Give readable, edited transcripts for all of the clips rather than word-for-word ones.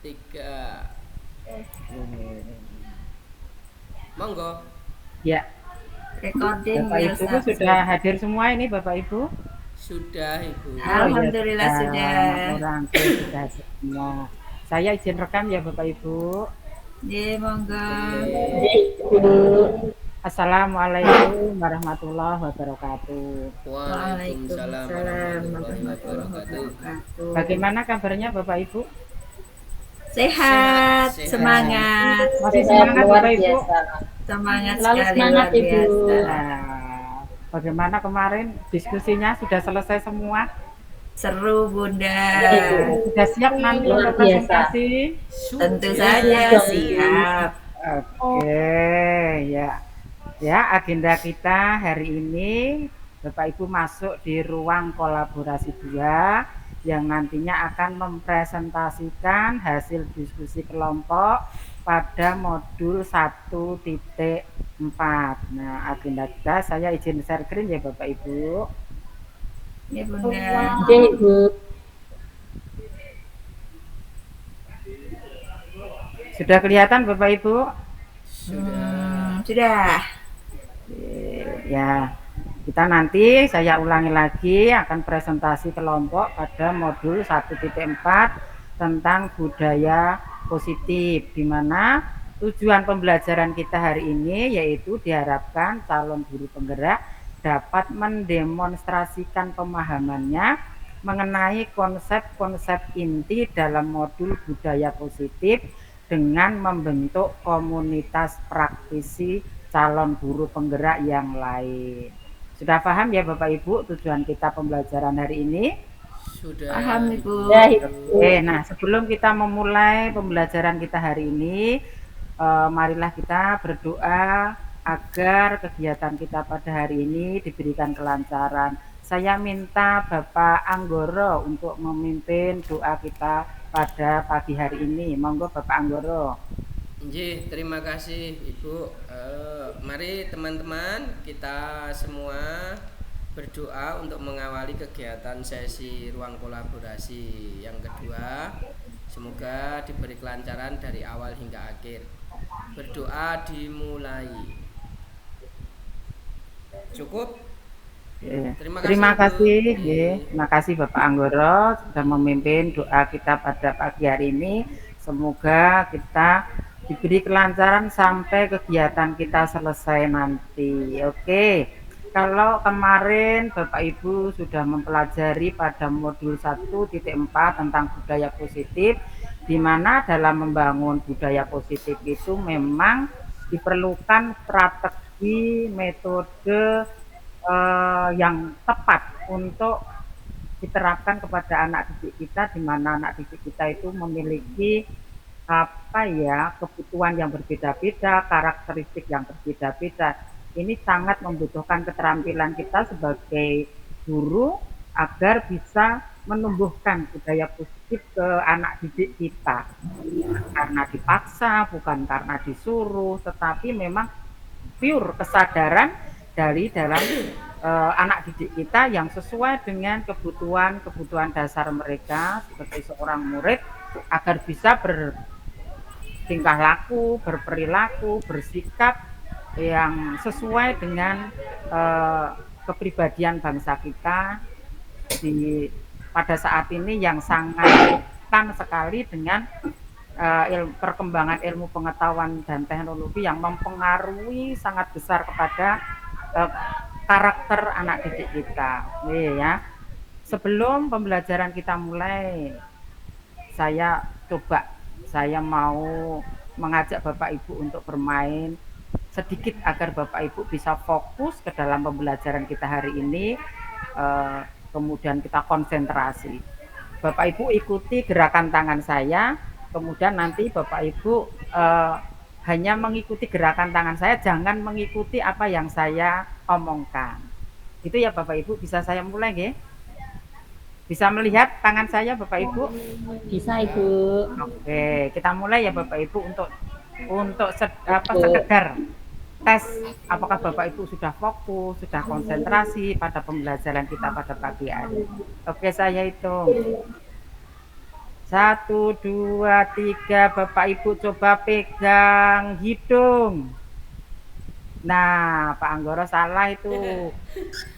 Tiga. Oke. Monggo. Ya, Recording Bapak will Ibu start sudah soon. hadir semua ini Bapak Ibu? Sudah, Ibu. Oh ya Alhamdulillah sudah, sudah. makmur sudah hadir semua. Saya izin rekam ya Bapak Ibu. Ye, monggo. Boleh. Assalamualaikum warahmatullahi wabarakatuh. Waalaikumsalam Waalaikumsalam warahmatullahi warahmatullahi wabarakatuh. wabarakatuh. Bagaimana kabarnya Bapak Ibu? Sehat, Sehat, sehat. Sehat. semangat, Masih Sehat semangat luar Bapak Ibu? biasa. semangat Selalu sekali semangat luar Ibu. biasa. Nah, bagaimana kemarin diskusinya sudah selesai semua? Seru Bunda. Ya Ibu. Sudah siap nanti Luar untuk biasa. presentasi? Tentu Sudah. Siap saja dong Ibu. siap. Oke, ya. Ya, agenda kita hari ini Bapak Ibu masuk di ruang kolaborasi 2 yang nantinya akan mempresentasikan hasil diskusi kelompok pada modul 1.4. Nah, agenda kita saya izin share screen ya Bapak Ibu. Ya Bunda. Oke Ibu. Sudah kelihatan Bapak Ibu? Sudah. Sudah. Ya, kita nanti saya ulangi lagi akan presentasi kelompok pada modul 1.4 tentang budaya positif, di mana tujuan pembelajaran kita hari ini yaitu diharapkan calon guru penggerak dapat mendemonstrasikan pemahamannya mengenai konsep-konsep inti dalam modul budaya positif dengan membentuk komunitas praktisi calon guru penggerak yang lain. Sudah paham ya Bapak Ibu tujuan kita pembelajaran hari ini? Sudah, Paham Ibu. Ya Ibu. Oke, nah sebelum kita memulai pembelajaran kita hari ini, marilah kita berdoa agar kegiatan kita pada hari ini diberikan kelancaran. Saya minta Bapak Anggoro untuk memimpin doa kita pada pagi hari ini. Monggo Bapak Anggoro. Nggih, terima kasih Ibu. Mari teman-teman kita semua berdoa untuk mengawali kegiatan sesi ruang kolaborasi yang kedua. Semoga diberi kelancaran dari awal hingga akhir. Berdoa dimulai. Cukup? Terima kasih, terima kasih Bapak Anggoro sudah memimpin doa kita pada pagi hari ini. Semoga kita diberi kelancaran sampai kegiatan kita selesai nanti. Oke, kalau kemarin Bapak Ibu sudah mempelajari pada modul 1.4 tentang budaya positif, di mana dalam membangun budaya positif itu memang diperlukan strategi, metode yang tepat untuk diterapkan kepada anak didik kita, di mana anak didik kita itu memiliki kebutuhan yang berbeda-beda, karakteristik yang berbeda-beda. Ini sangat membutuhkan keterampilan kita sebagai guru agar bisa menumbuhkan budaya positif ke anak didik kita. Bukan karena dipaksa, bukan karena disuruh, tetapi memang pure kesadaran dari dalam anak didik kita yang sesuai dengan kebutuhan dasar mereka sebagai seorang murid agar bisa bertingkah laku, berperilaku, bersikap yang sesuai dengan kepribadian bangsa kita pada saat ini yang sangat rentan sekali dengan perkembangan ilmu pengetahuan dan teknologi yang mempengaruhi sangat besar kepada karakter anak didik kita. Ya. Sebelum pembelajaran kita mulai, saya mau mengajak Bapak Ibu untuk bermain sedikit agar Bapak Ibu bisa fokus ke dalam pembelajaran kita hari ini, kemudian kita konsentrasi. Bapak Ibu ikuti gerakan tangan saya, kemudian nanti Bapak Ibu hanya mengikuti gerakan tangan saya, jangan mengikuti apa yang saya omongkan. Itu ya Bapak Ibu, bisa saya mulai nggih? Bisa melihat tangan saya Bapak Ibu? Bisa Ibu. Oke, kita mulai ya Bapak Ibu untuk sekedar tes apakah Bapak Ibu sudah fokus, sudah konsentrasi pada pembelajaran kita pada pagi hari. Oke, saya hitung. 1, 2, 3. Bapak Ibu coba pegang hidung. Nah, Pak Anggoro salah itu.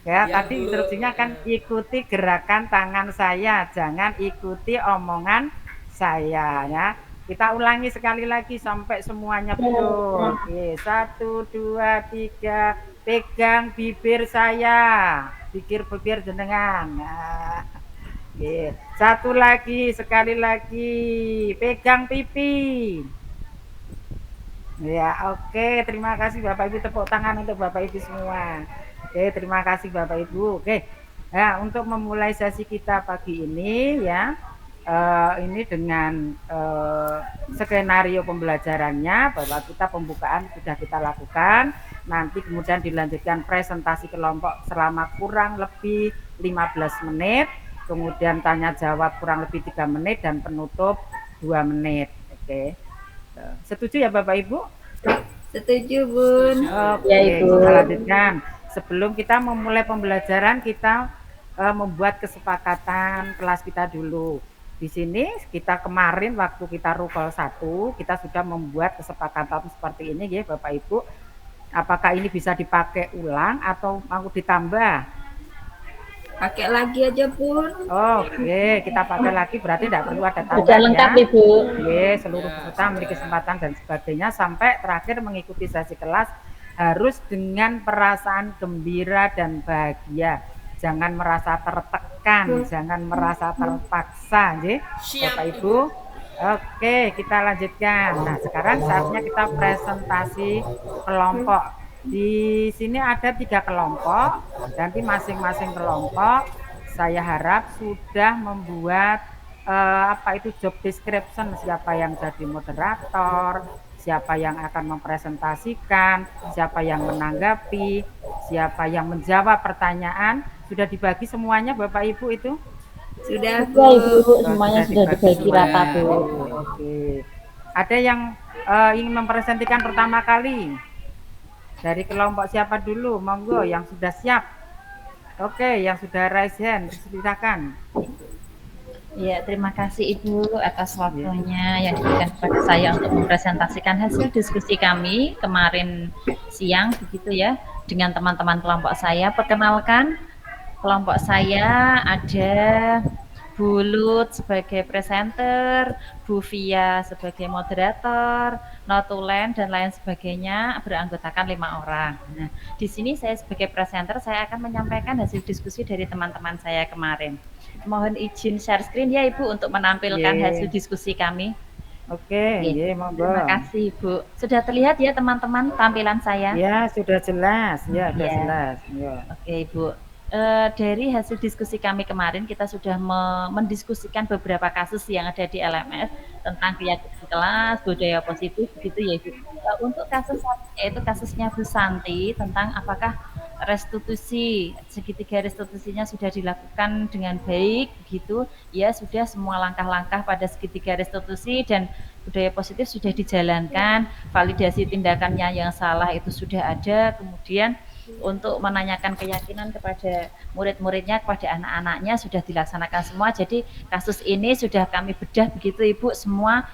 Ya, Ya, tadi Bu. instruksinya kan ikuti gerakan tangan saya, jangan ikuti omongan saya ya. Kita ulangi sekali lagi sampai semuanya betul. Oke, 1, 2, 3. Pegang bibir saya. Bibir jenengan. Nah, oke. Satu lagi, sekali lagi. Pegang pipi. Ya, oke. Terima kasih Bapak Ibu, tepuk tangan untuk Bapak Ibu semua. Oke, terima kasih Bapak Ibu. Oke. Nah, untuk memulai sesi kita pagi ini ya, ini dengan skenario pembelajarannya bahwa kita pembukaan sudah kita lakukan, nanti kemudian dilanjutkan presentasi kelompok selama kurang lebih 15 menit, kemudian tanya jawab kurang lebih 3 menit dan penutup 2 menit. Oke. Setuju ya Bapak Ibu? Setuju, Bun. Oke, Ya, Ibu. kita lanjutkan. Sebelum kita memulai pembelajaran, kita membuat kesepakatan kelas kita dulu. Di sini kita kemarin waktu kita rukol 1, kita sudah membuat kesepakatan seperti ini ya Bapak Ibu. Apakah ini bisa dipakai ulang atau mau ditambah? Pakai lagi aja, Bun. Oke, kita pakai lagi berarti tidak perlu ada Sudah tambahan lengkap ya. Ibu. Oke, seluruh peserta memiliki kesempatan dan sebagainya sampai terakhir mengikuti sesi kelas harus dengan perasaan gembira dan bahagia. Jangan merasa tertekan, jangan merasa terpaksa, nggih, Siap, Bapak Ibu. Oke, kita lanjutkan. Nah, sekarang saatnya kita presentasi kelompok. Di sini ada 3 kelompok, nanti masing-masing kelompok saya harap sudah membuat apa itu job description, siapa yang jadi moderator, siapa yang akan mempresentasikan, siapa yang menanggapi, siapa yang menjawab pertanyaan. Sudah dibagi semuanya Bapak Ibu itu? Sudah, Sudah Ibu, Bun. semuanya sudah dibagi rata Bu. Oke. Ada yang ingin mempresentasikan pertama kali? Dari kelompok siapa dulu? Monggo yang sudah siap. Oke, yang sudah raise hand, silakan. Ya, terima kasih Ibu atas waktunya yang diberikan kepada saya untuk mempresentasikan hasil diskusi kami kemarin siang begitu ya dengan teman-teman kelompok saya. Perkenalkan, kelompok saya ada Bu Lut sebagai presenter, Bu Via sebagai moderator, notulen dan lain sebagainya, beranggotakan 5 orang. Nah, di sini saya sebagai presenter saya akan menyampaikan hasil diskusi dari teman-teman saya kemarin. Mohon izin share screen ya Ibu untuk menampilkan hasil diskusi kami. Oke, monggo. Terima kasih Ibu. Sudah terlihat ya teman-teman tampilan saya? Ya, sudah jelas. Ya, sudah Ya. jelas. Ya. Oke Ibu. Dari hasil diskusi kami kemarin kita sudah mendiskusikan beberapa kasus yang ada di LMS tentang keyakinan kelas, budaya positif begitu ya Ibu. Untuk kasus yaitu kasusnya Bu Santi tentang apakah restitusi segitiga restitusinya sudah dilakukan dengan baik begitu ya, sudah semua langkah-langkah pada segitiga restitusi dan budaya positif sudah dijalankan, validasi tindakannya yang salah itu sudah ada, kemudian untuk menanyakan keyakinan kepada murid-muridnya, kepada anak-anaknya sudah dilaksanakan semua. Jadi kasus ini sudah kami bedah begitu Ibu, semua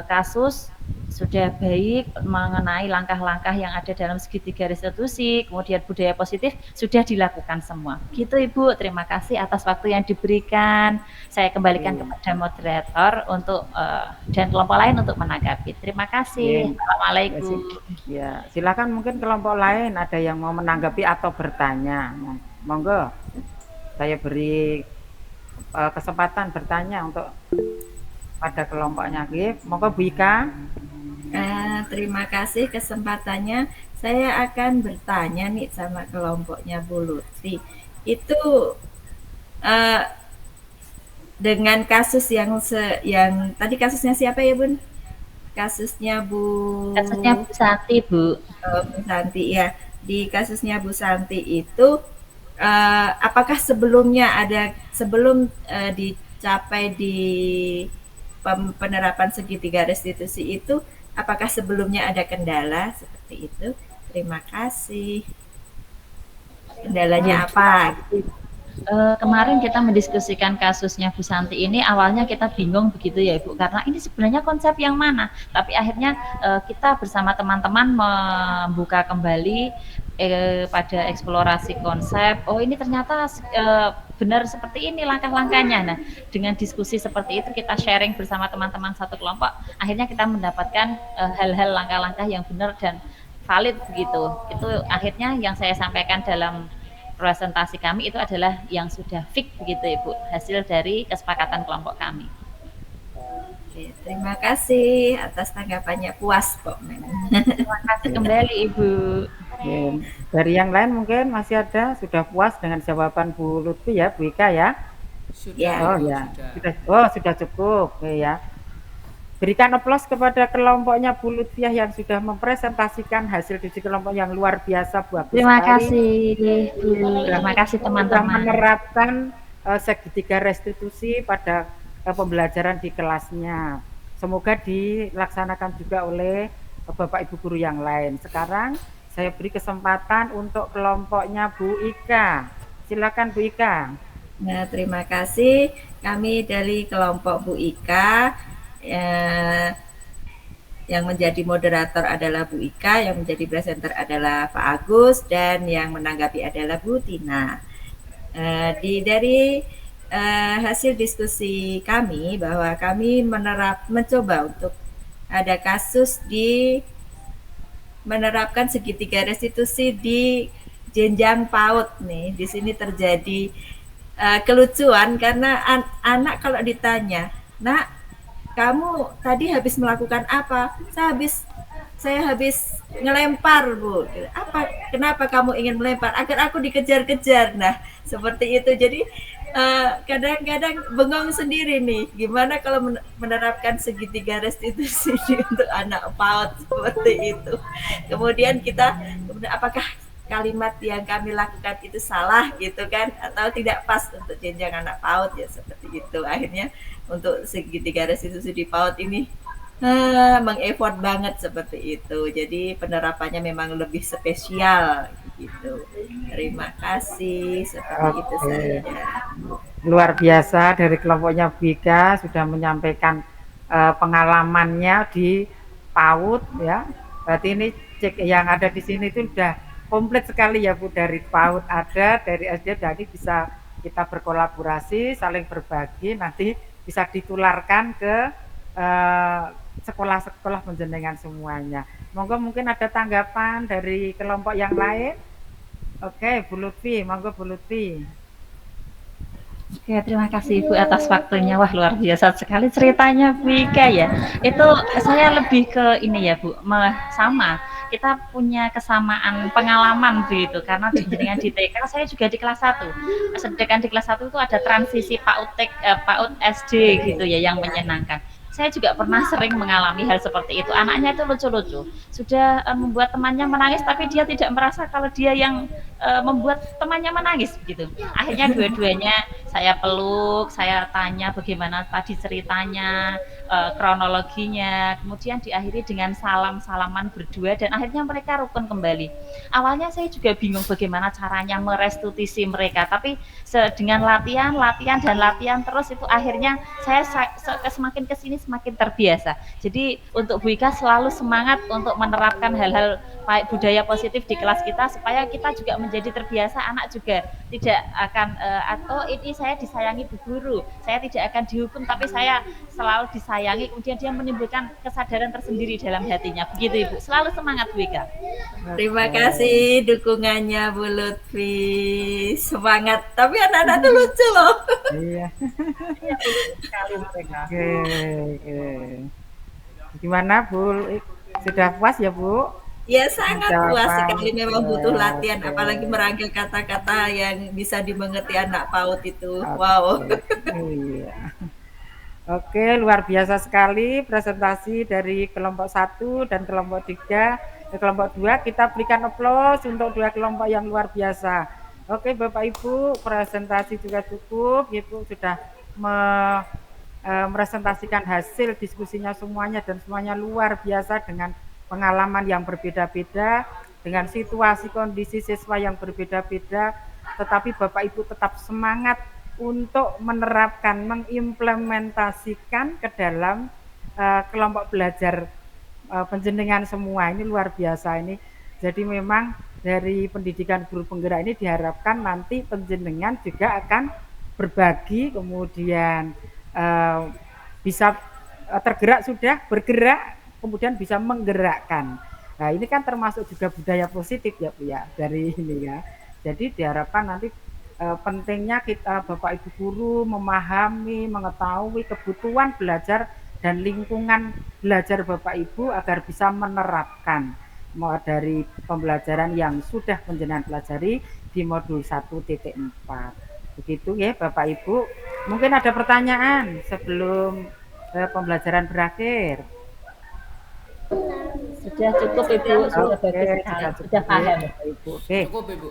kasus sudah baik mengenai langkah-langkah yang ada dalam segitiga restitusi, kemudian budaya positif sudah dilakukan semua. Gitu Ibu, terima kasih atas waktu yang diberikan. Saya kembalikan kepada moderator untuk dan kelompok lain untuk menanggapi. Terima kasih. Assalamualaikum. Ya, silakan mungkin kelompok lain ada yang mau menanggapi atau bertanya. Monggo. Saya beri kesempatan bertanya untuk pada kelompoknya. Monggo Bu Ika. Terima kasih kesempatannya. Saya akan bertanya nih sama kelompoknya Bu Lutfi. Itu dengan kasus yang tadi kasusnya siapa ya Bun? Kasusnya Bu Santi Bu. Bu Santi ya. Di kasusnya Bu Santi itu apakah sebelumnya sebelum dicapai di penerapan segitiga restitusi itu, apakah sebelumnya ada kendala seperti itu? Terima kasih. Kendalanya apa? Kemarin kita mendiskusikan kasusnya Bu Santi ini, awalnya kita bingung begitu ya Ibu, karena ini sebenarnya konsep yang mana. Tapi akhirnya kita bersama teman-teman membuka kembali pada eksplorasi konsep. Oh ini ternyata benar seperti ini langkah-langkahnya. Nah dengan diskusi seperti itu kita sharing bersama teman-teman satu kelompok, akhirnya kita mendapatkan hal-hal langkah-langkah yang benar dan valid begitu. Itu akhirnya yang saya sampaikan dalam presentasi kami itu adalah yang sudah fix begitu Ibu, hasil dari kesepakatan kelompok kami. Oke, terima kasih atas tanggapannya, puas kok memang. Terima kasih kembali Ibu. Oke. Dari yang lain mungkin masih ada, sudah puas dengan jawaban Bu Lutfi ya, Bu Ika ya? Sudah, Ya. Oh Ibu, ya, sudah. sudah cukup. Oke ya. Berikan aplaus kepada kelompoknya Bu Lutfiah yang sudah mempresentasikan hasil diskusi kelompok yang luar biasa, bagus Terima sekali. kasih Bu. Terima kasih Sudah teman-teman. menerapkan segitiga restitusi pada pembelajaran di kelasnya. Semoga dilaksanakan juga oleh Bapak Ibu guru yang lain. Sekarang saya beri kesempatan untuk kelompoknya Bu Ika. Silakan Bu Ika. Nah, terima kasih. Kami dari kelompok Bu Ika, yang menjadi moderator adalah Bu Ika, yang menjadi presenter adalah Pak Agus, dan yang menanggapi adalah Bu Tina. Dari hasil diskusi kami bahwa kami mencoba untuk ada kasus di menerapkan segitiga restitusi di jenjang PAUD nih. Di sini terjadi kelucuan karena anak kalau ditanya, "Nak, kamu tadi habis melakukan apa?" Saya habis ngelempar, Bu. Apa? Kenapa kamu ingin melempar? Agar aku dikejar-kejar. Nah, seperti itu. Jadi kadang-kadang bengong sendiri nih. Gimana kalau menerapkan segitiga restitusi untuk anak PAUD seperti itu? Kemudian apakah kalimat yang kami lakukan itu salah gitu kan, atau tidak pas untuk jenjang anak PAUD ya, seperti itu. Akhirnya untuk segitiga restitusi di PAUD ini mengeffort banget seperti itu. Jadi penerapannya memang lebih spesial gitu. Terima kasih, seperti itu saja. Luar biasa dari kelompoknya Bu Ika sudah menyampaikan pengalamannya di PAUD ya. Berarti ini cek yang ada di sini itu sudah komplit sekali ya Bu, dari PAUD ada, dari SD, jadi bisa kita berkolaborasi, saling berbagi, nanti bisa ditularkan ke sekolah-sekolah penjenengan semuanya. Monggo mungkin ada tanggapan dari kelompok yang lain. Oke, Bu Lutfi, monggo Bu Lutfi. Oke, terima kasih Ibu atas waktunya. Wah, luar biasa sekali ceritanya Bu Ika ya. Itu saya lebih ke ini ya Bu, sama. Kita punya kesamaan pengalaman begitu, karena jenengan di TK, saya juga di kelas 1. Sedangkan di kelas 1 itu ada transisi PAUD SD gitu ya, yang menyenangkan. Saya juga pernah sering mengalami hal seperti itu. Anaknya itu lucu-lucu. Sudah membuat temannya menangis, tapi dia tidak merasa kalau dia yang membuat temannya menangis begitu. Akhirnya dua-duanya saya peluk, saya tanya bagaimana tadi ceritanya, kronologinya, kemudian diakhiri dengan salam-salaman berdua, dan akhirnya mereka rukun kembali. Awalnya saya juga bingung bagaimana caranya merestitusi mereka, tapi dengan latihan terus itu akhirnya saya semakin kesini semakin terbiasa. Jadi untuk Bu Ika selalu semangat untuk menerapkan hal-hal budaya positif di kelas kita, supaya kita juga menjadi terbiasa, anak juga tidak akan atau ini saya disayangi Bu Guru, saya tidak akan dihukum, tapi saya selalu disayangi, kemudian dia menimbulkan kesadaran tersendiri dalam hatinya. Begitu Ibu, selalu semangat Bu Ika. Terima kasih dukungannya Bu Lutfi, semangat, tapi anak-anak tuh lucu loh. Iya. Oke. Gimana Bu? Sudah puas ya Bu? Ya sangat puas sekali, memang butuh Oke, latihan, oke. apalagi merangkai kata-kata yang bisa dimengerti anak PAUD itu. Wow. Iya. Oke, luar biasa sekali presentasi dari kelompok 1 dan kelompok 3. Kelompok 2 kita berikan aplaus untuk dua kelompok yang luar biasa. Oke, Bapak Ibu, presentasi juga cukup. Ibu sudah mepresentasikan hasil diskusinya semuanya, dan semuanya luar biasa dengan pengalaman yang berbeda-beda, dengan situasi kondisi siswa yang berbeda-beda, tetapi Bapak Ibu tetap semangat untuk menerapkan, mengimplementasikan ke dalam kelompok belajar penjenengan semua. Ini luar biasa ini. Jadi memang dari pendidikan guru penggerak ini diharapkan nanti penjenengan juga akan berbagi, kemudian bisa tergerak, sudah bergerak, kemudian bisa menggerakkan. Nah ini kan termasuk juga budaya positif ya Bu ya, dari ini ya. Jadi diharapkan nanti pentingnya kita Bapak Ibu guru memahami, mengetahui kebutuhan belajar dan lingkungan belajar Bapak Ibu agar bisa menerapkan dari pembelajaran yang sudah penjenengan pelajari di modul 1.4. Begitu ya Bapak Ibu. Mungkin ada pertanyaan sebelum pembelajaran berakhir. Sudah cukup Ibu, sudah Oke, bagus sekali, sudah sudah cukup ya paham. Bapak Ibu. Oke. Cukup Ibu.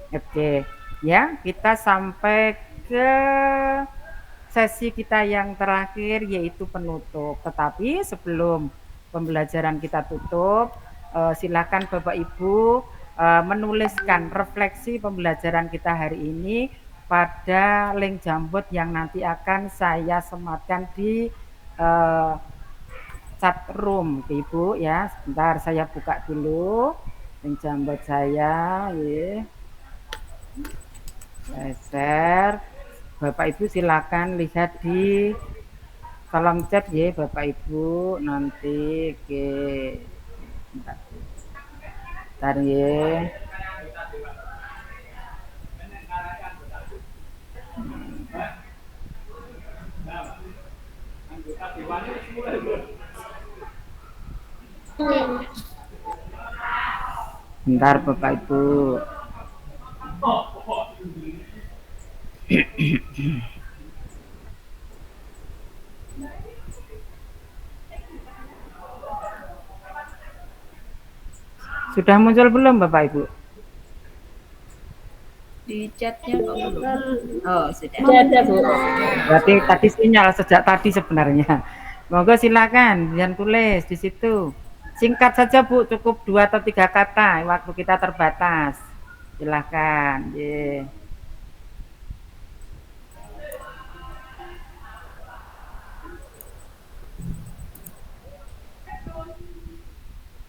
Oke, ya kita sampai ke sesi kita yang terakhir yaitu penutup. Tetapi sebelum pembelajaran kita tutup, silakan Bapak Ibu menuliskan refleksi pembelajaran kita hari ini pada link Jamboard yang nanti akan saya sematkan di chat room, Ibu ya. Sebentar saya buka dulu link Jamboard saya, ya. Saya share. Bapak Ibu silakan lihat di kolom chat ya Bapak Ibu nanti ke bentar ya. Bentar Bapak Ibu. Sudah muncul belum Bapak Ibu? Di chatnya kok belum? Oh, sudah. Sudah ada Bu. Berarti tadi sinyal sejak tadi sebenarnya. Monggo silakan jangan tulis di situ. Singkat saja Bu, cukup 2 atau 3 kata. Waktu kita terbatas. Silakan. Yeah.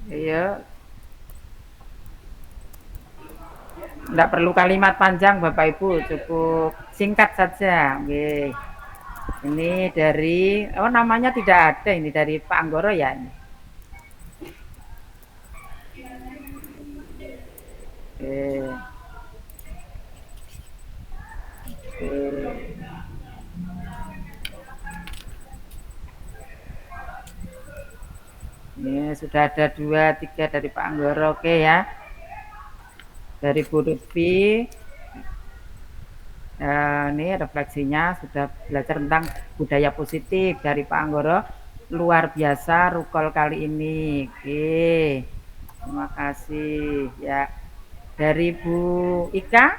Iya. Enggak perlu kalimat panjang Bapak Ibu, cukup singkat saja. Oke. Ini dari namanya tidak ada, ini dari Pak Anggoro ya ini. Oke. Ini sudah ada 2, 3 dari Pak Anggoro, oke ya. Dari Bu Lutfi, ini refleksinya sudah belajar tentang budaya positif dari Pak Anggoro. Luar biasa rukol kali ini. Oke, terima kasih ya. Dari Bu Ika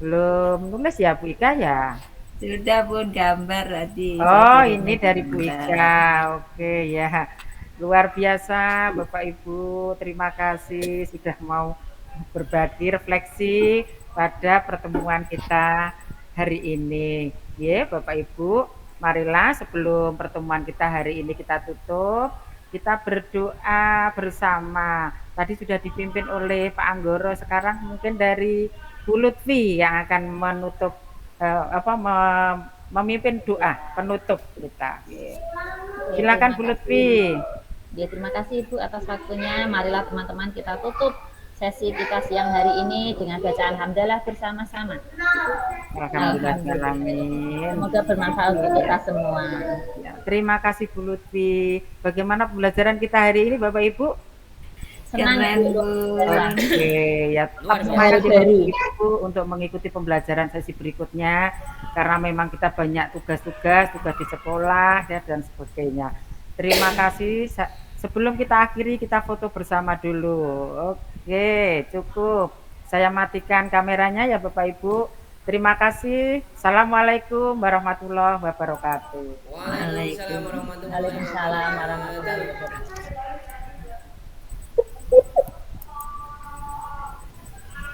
belum tulis ya Bu Ika ya? Sudah Bun, gambar tadi. Oh ini dari Bu Ika. Oke ya. Luar biasa Bapak Ibu, terima kasih sudah mau berbagi refleksi pada pertemuan kita hari ini. Ya Bapak Ibu, marilah sebelum pertemuan kita hari ini kita tutup, kita berdoa bersama. Tadi sudah dipimpin oleh Pak Anggoro, sekarang mungkin dari Bu Lutfi yang akan menutup memimpin doa penutup kita. Silakan Bu Lutfi. Ya, terima kasih Ibu atas waktunya. Marilah teman-teman kita tutup sesi kita siang hari ini dengan bacaan hamdalah bersama-sama. Alhamdulillah. Semoga bermanfaat untuk kita semua. Ya, terima kasih Bu Lutfi. Bagaimana pembelajaran kita hari ini Bapak Ibu? Senang Bu. Oke, ya tetap semangat Ibu untuk mengikuti pembelajaran sesi berikutnya karena memang kita banyak tugas di sekolah ya, dan sebagainya. Terima kasih. Sebelum kita akhiri, kita foto bersama dulu. Oke, cukup. Saya matikan kameranya ya Bapak Ibu. Terima kasih. Assalamualaikum warahmatullahi wabarakatuh. Waalaikumsalam warahmatullahi wabarakatuh. Waalaikumsalam warahmatullahi wabarakatuh.